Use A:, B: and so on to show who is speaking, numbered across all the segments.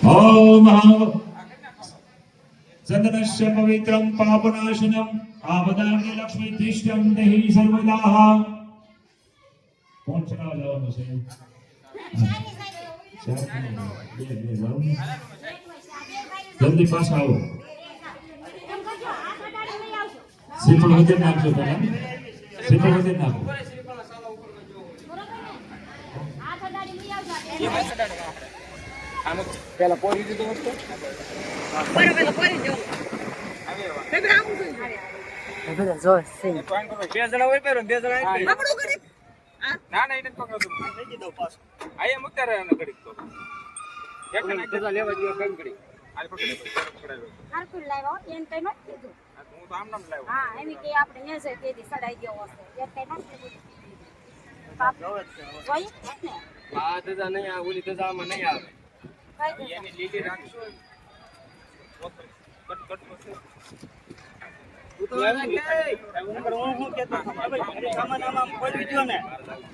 A: ओम चंदनस्य पवित्रं पापनाशनम आपदाग्नि लक्ष्मी तिष्ठं देहि सर्वदा। कौन चला जाओ से जल्दी पास आओ। सिंपल होते नाम जो था सिंपल होते नाम
B: પેલા પોરી દીધો હતો
C: પેલા પોરી દો હવે આવું જોઈએ
B: હવે જો સિંહ પોઈન્ટ કરો બે જણા હોય પેરો બે જણા આવી
C: આપણું કરી
B: ના ના એને પકડો તો લઈ દીધો પાસ આયા મુક્તા રહે ને ઘડીક તો એક ને એક લેવા દીયો બંધ કરી આ પકડે પકડાયો
C: હારકુલ લાવ્યો એન કઈ મત કીધું
B: હું તો આમ નામ લાવ્યો
C: હા એમી કે આપણે ને છે તેદી સડાઈ ગયો હશે એક કઈ મત કીધું બાપ જોઈ ને
B: આ દજા નહીં આ ઓલી દજા માં નહીં આવે
C: કઈ દે
B: એની લીલી રાખશો કટ કટ મત તો હું કેતો સામાન આમ કોઈ વિડિયો ને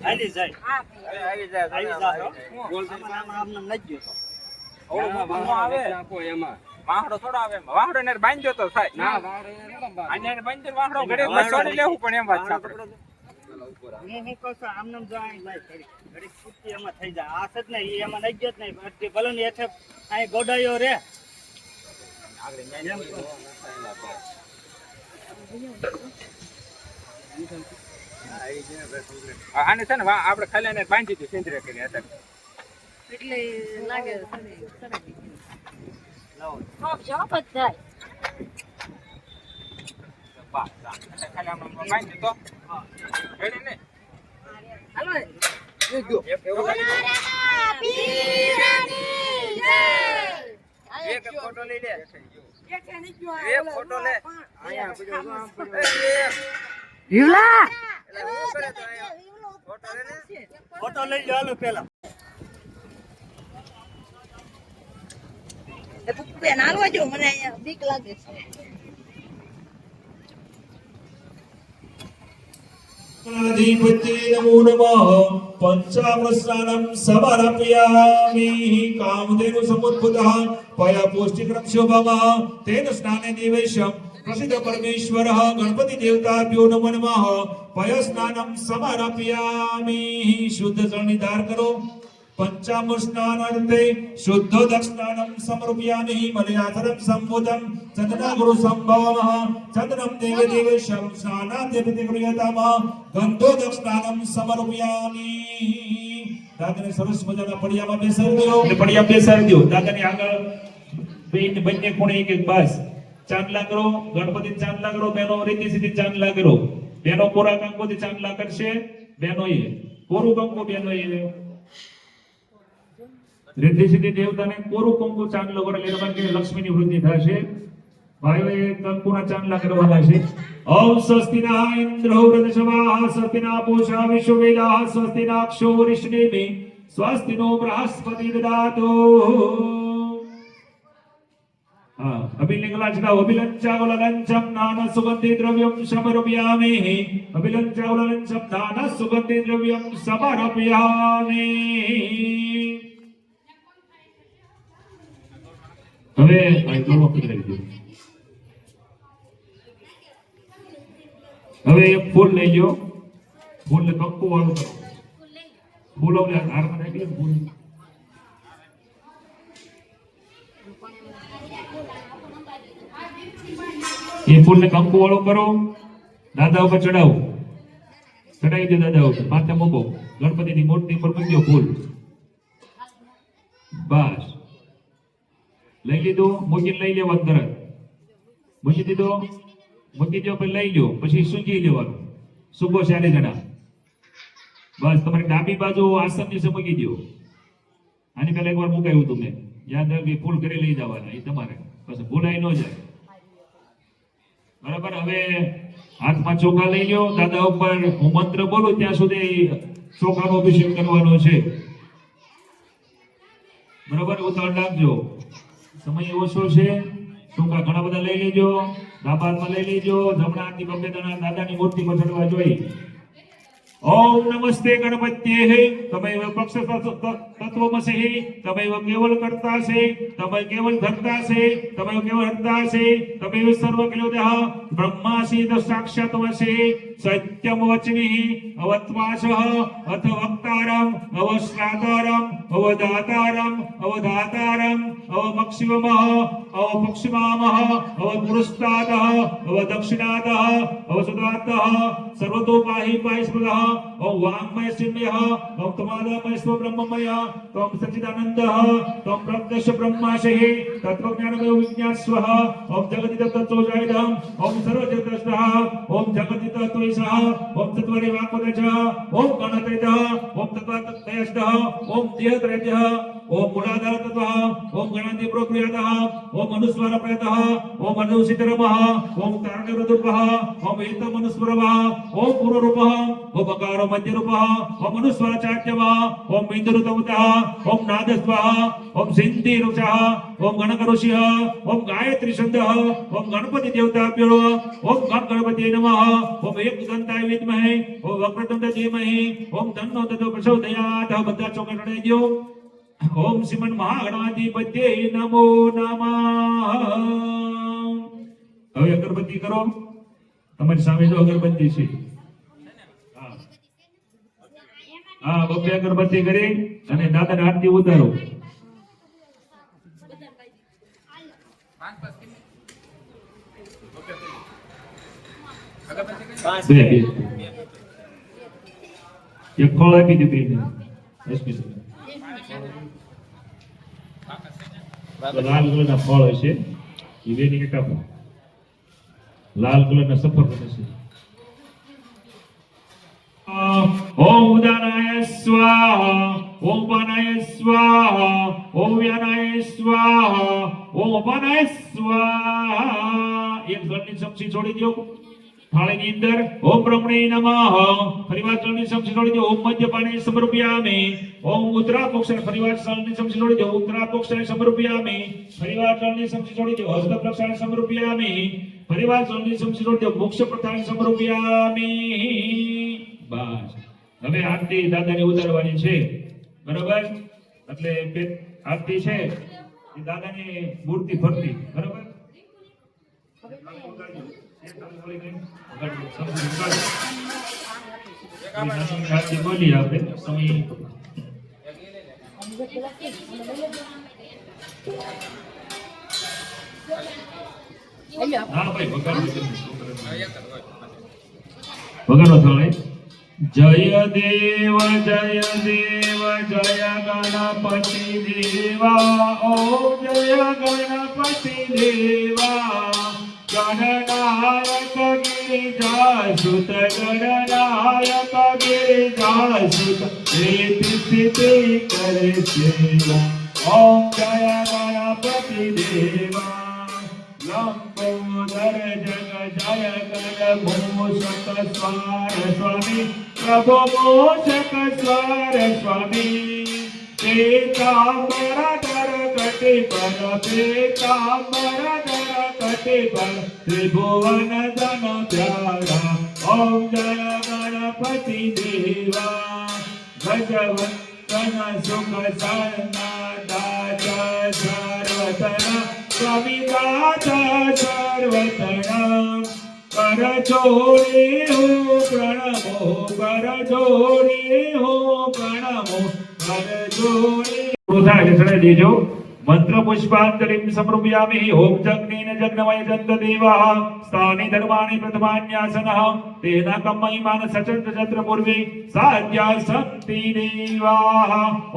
B: હાલી જાય
C: હા
B: આવી જાય બોલ સામાન આમ ન ગયો ઓળો બાંધો આવે આપો એમાં વાહડો થોડો આવે વાહડો ને બાંધ્યો તો થાય ના વાહડો ને આને બાંધ્યો વાહડો ઘડે છોડી લેવું પણ એમ વાત છે આપણે હું કહું છું આમ નામ જાય ભાઈ ઘડી કુટી એમાં થઈ જાય આ સત ને એમાં નહીં ગયો જ નહીં એટલે ભલે ને એઠે આ ગોડાયો રે આને છે ને આપણે ખાલી ને બાંધી દીધું સેન્દ્રિય કરી
C: એટલે લાગે હોપ જો બધાય
B: ખાલી આમ બાંધી દીધો રેડી ને
C: હાલો
B: સોનારા
C: પીરાની જય
B: એક ફોટો લઈ લે
C: એક નહીં જો
B: એક ફોટો લે આયા પડ્યો જો આમ પડ્યો
C: હિલા
B: એટલે હું કરે તો આયા ફોટો લે ને ફોટો લઈ લો હાલો પેલા
C: એ પુપ્પે નાલવા જો મને અહીંયા બીક લાગે છે
A: अधिपति नमो नमः पंचामृतस्नानं समर्पयामि कामधेनु समुद्भूतः पया पौष्टिकरक्षोभमः तेन स्नाने देवेशं प्रसिद्ध परमेश्वरः गणपति देवताभ्यो नमो नमः पया स्नानं समर्पयामि शुद्ध जल धार करो पंचामृत स्नानार्थे शुद्धोदक स्नानं समर्पयामि मलयाधरं संबोधं चंदना गुरु संभवमः चंदनं देव देवेशं स्नानाद्य प्रतिक्रियतामः गंधोदक स्नानं समर्पयामि દાદાને સરસ મજાના પડિયામાં બેસાડી દો એટલે પડિયા બેસાડી દો દાદાની આગળ બંને ખૂણે એક એક બસ ચાંદલા કરો ગણપતિ ચાંદલા કરો બેનો રીતિ સીધી ચાંદલા કરો બેનો કોરા કંકોથી ચાંદલા કરશે બેનોએ કોરું કંકો બેનોએ रिद्धि सिद्धि देवता ने कोरु कंकु चांदलो करे એટલે કે લક્ષ્મીની વૃદ્ધિ થશે ભાઈઓએ કંકુના ચાંદલા કરવાના છે ઓમ સ્વસ્તિના ઇન્દ્રો વૃદ્ધશવા સ્વસ્તિના પૂષા વિશ્વવેદા સ્વસ્તિના અક્ષોરિષ્ણિમિ સ્વસ્તિનો બૃહસ્પતિ દદાતો અભિલિંગલા ચડાવો અભિલંચાવલંચમ નાન સુગંધિ દ્રવ્યમ સમર્પયામિ અભિલંચાવલંચમ નાન સુગંધિ દ્રવ્યમ સમર્પયામિ હવે આ દોડો પકડી દો હવે એક ફૂલ લઈ લો ફૂલ ને કંકુ વાળું કરો ફૂલો ને હારમાં નાખી લો ફૂલ એ ફૂલ ને કંકુ વાળું કરો દાદા ઉપર ચડાવો ચડાવી દો દાદા ઉપર માથે મૂકો ગણપતિની મૂર્તિ પર મૂકી દો ફૂલ બસ લઈ લીધું મૂકીને લઈ લેવાનું તરત મૂકી દીધો મૂકી દો પછી લઈ લો પછી સૂંઘી લેવાનું સૂકો 40 જણા બસ તમારી ડાબી બાજુ આસન નીચે મૂકી દો આની પહેલા એકવાર મુકાયું તું મેં યાદ રાખી ફૂલ કરી લઈ જવાના એ તમારે પછી ભૂલાઈ ન જાય બરાબર હવે હાથમાં ચોખા લઈ લો દાદા ઉપર હું મંત્ર બોલું ત્યાં સુધી ચોખાનો અભિષેક કરવાનો છે બરાબર ઉતાવળ રાખજો સમય ઓછો છે ચોખા ઘણા બધા લઈ લેજો ડાબા હાથમાં લઈ લેજો જમણા હાથની બબ્બે દાણા દાદાની મૂર્તિ પર ચડવા જોઈએ ओम नमस्ते गणपत्ये तमैव पक्ष तत्वमसि तमैव केवल कर्ता से तमैव केवल धर्ता से तमैव केवल हर्ता से तमैव सर्वकिलोदः ब्रह्मासि साक्षात् वसे सत्यम वचनिः अवत्वासः अथ वक्तारम् अवश्रातारम् अवदातारम् अवधातारम् अवमक्षिमः अवपक्षिमामः अवपुरस्तादः अवदक्षिणादः अवसुदातः सर्वतोपाहि पाहिस्मदः ओम वाङ्मय चिन्मयः ओम तमादामय स्व ब्रह्ममयः ओम सच्चिदानन्दः ओम प्रत्यक्ष ब्रह्माशः तत्त्वज्ञानमय विज्ञास्वः ओम जगदित तत्त्वजायदम् ओम सर्वजगतस्थः ओम जगदित तत्त्वैषः ओम तत्त्वरे वाक्पदजः ओम गणतैतः ओम तत्त्वतयस्तः ओम देहत्रयः ओम मूलाधारतत्वः ओम गणादि प्रक्रियातः ओम अनुस्वर प्रयतः ओम अनुसितरमः ओम तारणरुद्रः ओम एतमनुस्वरः ओम पूर्वरूपः ओम बकारो मध्यरूपः ओम अनुस्वरचाट्यवः ओम बिन्दुरुतवतः ओम नादस्वः ओम सिन्धिरुषः ओम गणकऋषिः ओम गायत्री छन्दः ओम गणपति देवताभ्यो ओम गणपति नमः ओम एकदन्ताय विद्महे ओम वक्रतुण्ड धीमहि ओम तन्नो ततो प्रचोदयात् બધા ચોકડ લડાઈ દો ओम श्रीमन महागणाधिपत्ये नमो नमः હવે અગરબત્તી કરો તમારી સામે જો અગરબત્તી છે હા બબ્બે અગરબત્તી કરી અને દાદાને આરતી ઉતારો એક ફળ આપી દે બેને એસપી લાલ કલરના ફળ હશે એ બેની એક આપો લાલ કલરના સફરજન હશે ओम उदानाय स्वाहा ओम पानाय स्वाहा ओम व्यानाय स्वाहा ओम अपानाय स्वाहा एक जलनी चमची छोड़ी दो थाली ની અંદર ओम ब्रह्मणे नमः परिवार जलनी चमची छोड़ी दो ओम मध्यपाने समर्पयामि ओम उत्तरापक्षे परिवार जलनी चमची छोड़ी दो उत्तरापक्षे समर्पयामि परिवार जलनी चमची छोड़ी दो हस्त प्रक्षाने समर्पयामि परिवार जलनी चमची छोड़ी दो मोक्ष प्रथाने समर्पयामि बस હવે આરતી દાદાની ઉતારવાની છે બરાબર એટલે આરતી છે એ દાદાની મૂર્તિ ફરતી બરાબર આરતી બોલી આપણે સમય હા ભાઈ વગાડો થોડે जय देव जय गणपति देवा ओ जय गणपति देवा गणनायक गिरिजासुत गणनायक गिरिजासुत स्थिति करे सेवा ओम जय गणपति देवा लंबोदर जग जय गण मोषक स्वार स्वामी प्रभु मोषक स्वार स्वामी पीतांबर धर कटि पर पीतांबर धर कटि पर त्रिभुवन धन प्यारा ओम जय गणपति देवा गजवंदन सुख सन्नाथ सर्वतना स्वामी दाता सर्वतना कर जोड़े हो प्रणमो कर जोड़े हो प्रणमो कर जोड़े प्रोधा चढ़े देजो मंत्र पुष्पांजलिं समर्पयामि ओम जग्नेन जग्नमय जन्त देवाः स्थाने धर्माणि प्रथमान्यासनः तेन कम्मयिमान सचन्द्र चन्द्र पूर्वे साध्या सन्ति देवाः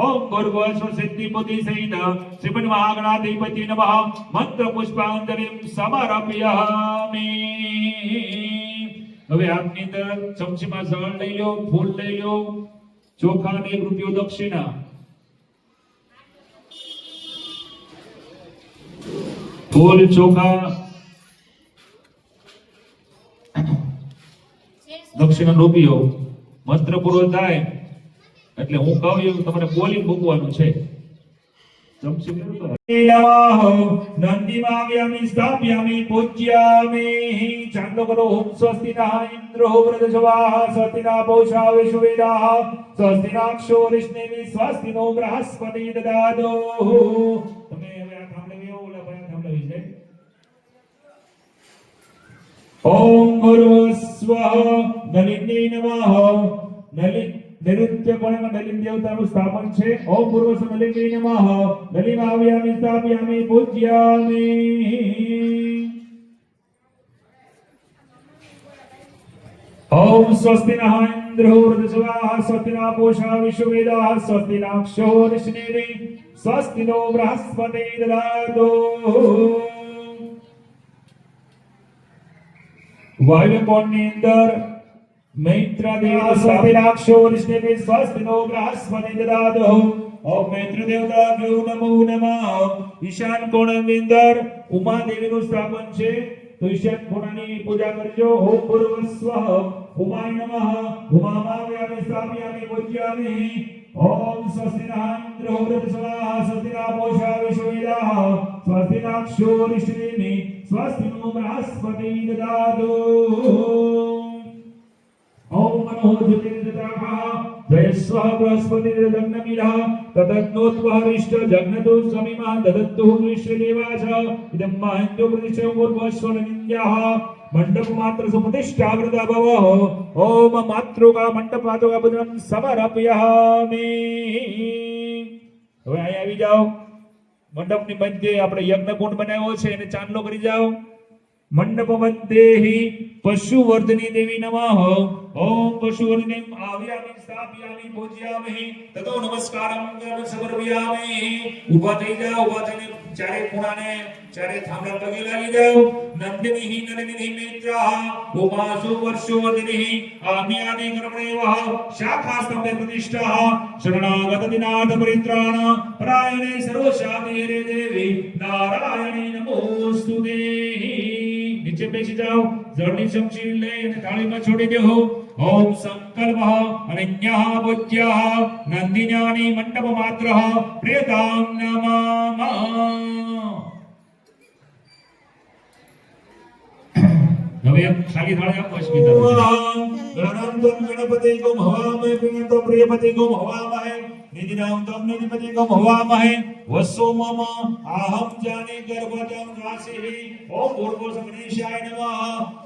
A: ओम भूर्भुवस्व सिद्धि बुद्धि सहित श्रीमन् महागणाधिपति नमः मंत्र पुष्पांजलिं समर्पयामि હવે આપની અંદર ચમચીમાં જળ લઈ લો ફૂલ લઈ લો ચોખા ને 1 રૂપિયો દક્ષિણા फूल चोखा दक्षिणा રૂપિયો મંત્ર પૂરો થાય એટલે હું કહું એવું તમારે બોલી મૂકવાનું છે नमः नंदिमाव्यामि स्थापयामि पूज्यामि चांदो करो ओम स्वस्ति नः इंद्रो वृद्धश्वाः स्वस्ति नः पूषा विश्ववेदाः स्वस्ति नक्षो रिष्णेमि स्वस्ति नो बृहस्पति ददातु તમે હવે આ થાંભલે બેહો ઓલા ભાઈ થાંભલે બેસી જાય ओम गुरुस्वः नलिनी नमः नलिन निरुद्य कोणમાં નલિન દેવતાનું સ્થાપન છે ઓમ ગુરુસ્વ નલિની નમઃ નલિમાવ્યામિ સ્થાપયામિ પૂજ્યામિ ओम स्वस्ति नः इंद्रो वृद्धश्वाः स्वस्ति नः पूषा विश्ववेदाः स्वस्ति नक्षो रिष्णेमि स्वस्ति नो बृहस्पति ददातु વાયુકોણની અંદર મૈત્ર દેવ સ્વામિનાક્ષો વિષ્ણુવે સ્વસ્તિનો બૃહસ્પતિ દદાતો ઓમ મૈત્ર દેવતાભ્યો નમો નમઃ ઈશાન કોણની અંદર ઉમા દેવીનું સ્થાપન છે તો ઈશાન કોણની પૂજા કરજો ઓમ ભૂર્ભુવઃ ઉમાય નમઃ ઉમામાવ્યામિ સ્થાપયામિ પૂજ્યામિ ओम स्वस्ति नः इंद्रो वृद्धश्वाः स्वस्ति नः पूषा विश्ववेदाः स्वस्ति नक्षो रिष्णेमि स्वस्ति नो बृहस्पति ददातु ओम नमो ज्योतिर्जटाभः जयस्वः बृहस्पति ददग्नमिलः तदग्नोत्वः रिष्ट जग्नतो समिमः ददत्तु विश्वदेवाच इदं माहिन्यो प्रतिष्ठो पूर्वस्वरनिन्द्याः मंडप मात्र सुप्रतिष्ठा वृदा भवः ओम मातृका मंडपातोका बुद्रम समर्पयामि હવે અહીં આવી જાઓ મંડપની મધ્યે આપણે યજ્ઞકુંડ બનાવ્યો છે એને ચાંદલો કરી જાઓ મંડપ મધ્યેહિ પશુવર્ધની દેવી નમઃ ઓમ પશુવર્ધની આવ્યામિ સ્થાપયામિ પૂજ્યામિ તતો નમસ્કારમ કર્મ સમર્પયામિ ઊભા થઈ જાઓ ઊભા થઈને ચારે ખૂણાને ચારે થાંભલા પગે લાગી જાઓ નંદિની નલિની મિત્રા ઉમાસુ વર્ષોવર્ધિની આમ્યાદિ કર્મણેવઃ શાખા સ્તંભે પ્રતિષ્ઠા શરણાગત દિનાથ પરિત્રાણ પરાયણે સર્વશાંતિ હરે દેવી નારાયણી નમોસ્તુતે નીચે બેસી જાઓ જળની ચમચી લઈને થાળીમાં છોડી દેહો ओम संकल्पः अनन्यः बुद्ध्यः नन्दिन्यानि मंडप मात्रः प्रियतां नमामः હવે ખાલી થાળી આપો સ્મિતા ગણંતમ ગણપતિ ગો હવામહે પ્રિયંતો પ્રિયપતિ ગો હવામહે નિધિનાંતમ નિધિપતિ ગો હવામહે વસો મમ આહમ જાને ગર્ભજં વાસિહિ ઓમ ભૂર્ભુવઃ ગણેશાય નમઃ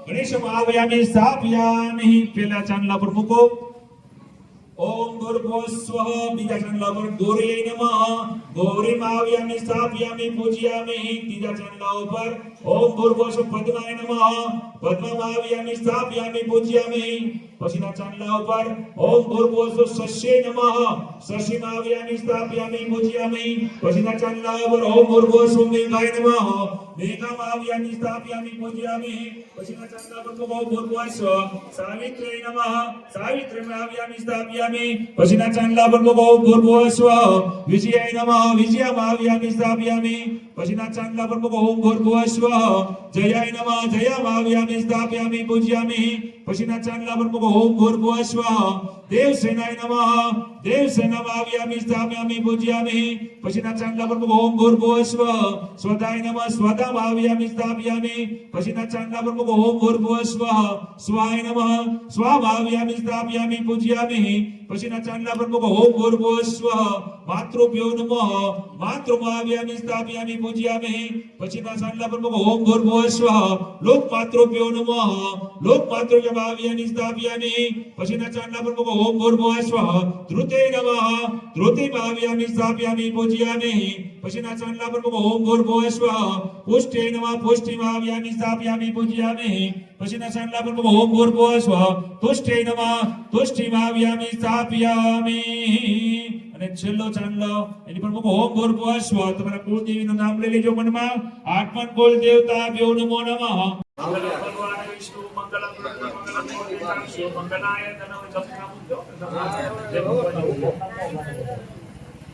A: ગણેશમાવયામિ સ્થાપયામિ પેલા ચાંદલા પર મૂકો ओम भूर्भुवस्वः बीजा चांदला पर गौरी नमः गौरीमाव्यामि स्थापयामि पूजयामि तीजा चांदला पर ओम भूर्भुवस्व पद्माय नमः पद्ममाव्यामि स्थापयामि पूजयामि पछीना चांदला पर ओम भूर्भुवस्व शस्ये नमः शस्यमाव्यामि स्थापयामि पूजयामि पछीना चांदला पर ओम भूर्भुवस्व मेघाय नमः मेघमाव्यामि स्थापयामि पूजयामि पछीना चांदला पर ओम भूर्भुवस्व सावित्र्यै नमः सावित्रीमाव्यामि स्थापयामि पछीना चांदला पर ओम भूर्भुवस्व विजयाय नमः विजयमाव्यामि स्थापयामि पछीना चांदला पर ओम भूर्भुवस्व जयाय नमः जयमाव्यामि स्थापयामि पूजयामि पछीना चांदला पर ओम भूर्भुवस्व देवसेनाय नमः देवसेनामाव्यामि स्थापयामि पूजयामि पछीना चांदला पर ओम भूर्भुवस्व स्वदाय नमः स्वदामाव्यामि स्थापयामि पछीना चांदला पर ओम भूर्भुवस्व स्वाय नमः स्वामाव्यामि स्थापयामि पूजयामि पछीना चांदला पर ओम भूर्भुवस्व मातृभ्यो नमः मातृमाव्यामि स्थापयामि पूजयामि पछीना चांदला पर ओम भूर्भुवस्व लोकमातृभ्यो नमः लोकमातृमाव्यामि स्थापयामि पछीना चांदला पर ओम भूर्भुवस्व धृते नमः धृतिमाव्यामि स्थापयामि पूजयामि पछीना चांदला पर ओम भूर्भुवस्व पुष्टे नमः पुष्टिमाव्यामि स्थापयामि पूजयामि पछीना चांदला पर ओम भूर्भुवस्व तुष्टे नमः तुष्टिमाव्यामि स्थापयामि અને છેલ્લો ચાંદલો એની પર મૂકો ઓમ ભૂર્ભુવસ્વ તમારા કુળદેવીનું નામ લઈ લેજો મનમાં આત્મન કુલ દેવતાભ્યો નમો નમઃ ભગવાન વિષ્ણુ મંગલમ મંગલમ શિવ મંગલાય તનો જપનામુજો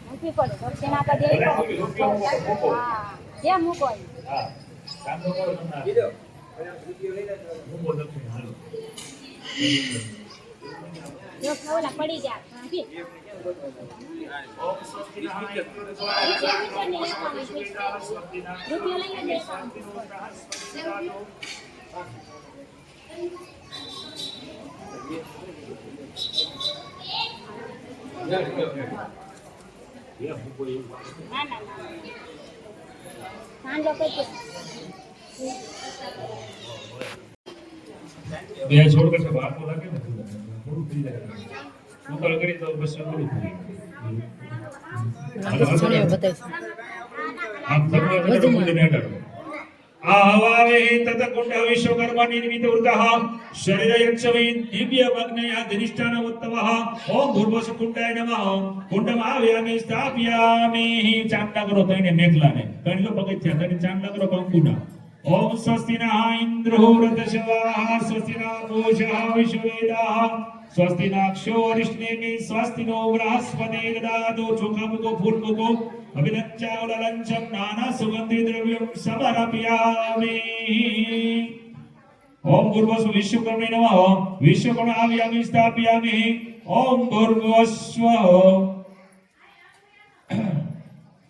C: મૂકી પડે દક્ષિણા કા દે હા જે મૂકો
A: હા ચાંદલો કરો તમને કીધો મૂકો દક્ષિણા હાલો
C: જો ઓલા પડી ગયા
A: ઓમ સ્વસ્તિ નારાયણ
C: રૂપિયો લઈને દેતા ના ના ના લોકો
A: બે છોડ કરશે બહાર તો લાગે ને થોડું થઈ જાય ઉતાળ કરી તો બસ પૂરું થઈ આમ ધર્મ પૂજન અડાડો આવાવે તત કુંડ વિશ્વકર્મા નિર્મિત ઉર્ધઃ શરીર યક્ષવે દિવ્ય મગ્નય ધનિષ્ઠાન ઉત્તમઃ ઓમ ભૂર્ભુવ કુંડાય નમઃ કુંડમાવ્યામિ સ્થાપ્યામિ ચાંદા કરો તો એને મેઘલાને કણી લો પગથિયા તને ચાંદા કરો કંકુના ઓમ સ્વસ્તિ નઃ ઇન્દ્રો વૃતશવાઃ સ્વસ્તિ નઃ પૂષઃ વિશ્વવેદાઃ સ્વસ્તિ નઃ અક્ષો અરિષ્ટેમિ સ્વસ્તિ નો બૃહસ્પતિ દદાતુ ચોખામુખો ફૂલમુખો અભિનચ્ચાવલંચમ નાના સુગંધિ દ્રવ્યમ સમર્પયામિ ઓમ ભૂર્ભુવ વિશ્વકર્મણે નમઃ વિશ્વકર્માવ્યામિ સ્થાપ્યામિ ઓમ ભૂર્ભુવસ્વ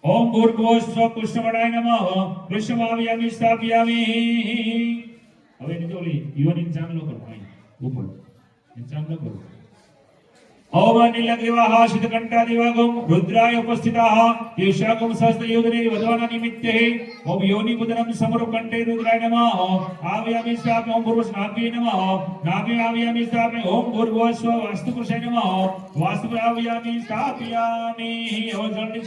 A: ઓમ ભૂર્ભુવસ્વ કૃષ્ણવડાય નમઃ કૃષ્ણમાવ્યામિ સ્થાપ્યામિ હવે નીચે ઓલી યોનિ ચાંદલો કરો અહીં ઉપર ચાંદલો કરો ઓમ નીલગ્રીવાહ શીતકંઠાદિવાગમ રુદ્રાય ઉપસ્થિતાઃ યેષાકમ સહસ્રયોજને વદવાના નિમિત્તે ઓમ યોનિ પુદરમ સમરો કંઠે રુદ્રાય નમઃ આવ્યામિ સ્થાપ્ય ઓમ ભૂર્ભુવ નાભ્યે નમઃ નાભ્યે આવ્યામિ સ્થાપ્ય ઓમ ભૂર્ભુવસ્વ વાસ્તુપુરુષાય નમઃ વાસ્તુપુરાવ્યામિ સ્થાપ્યામિ હવે જળની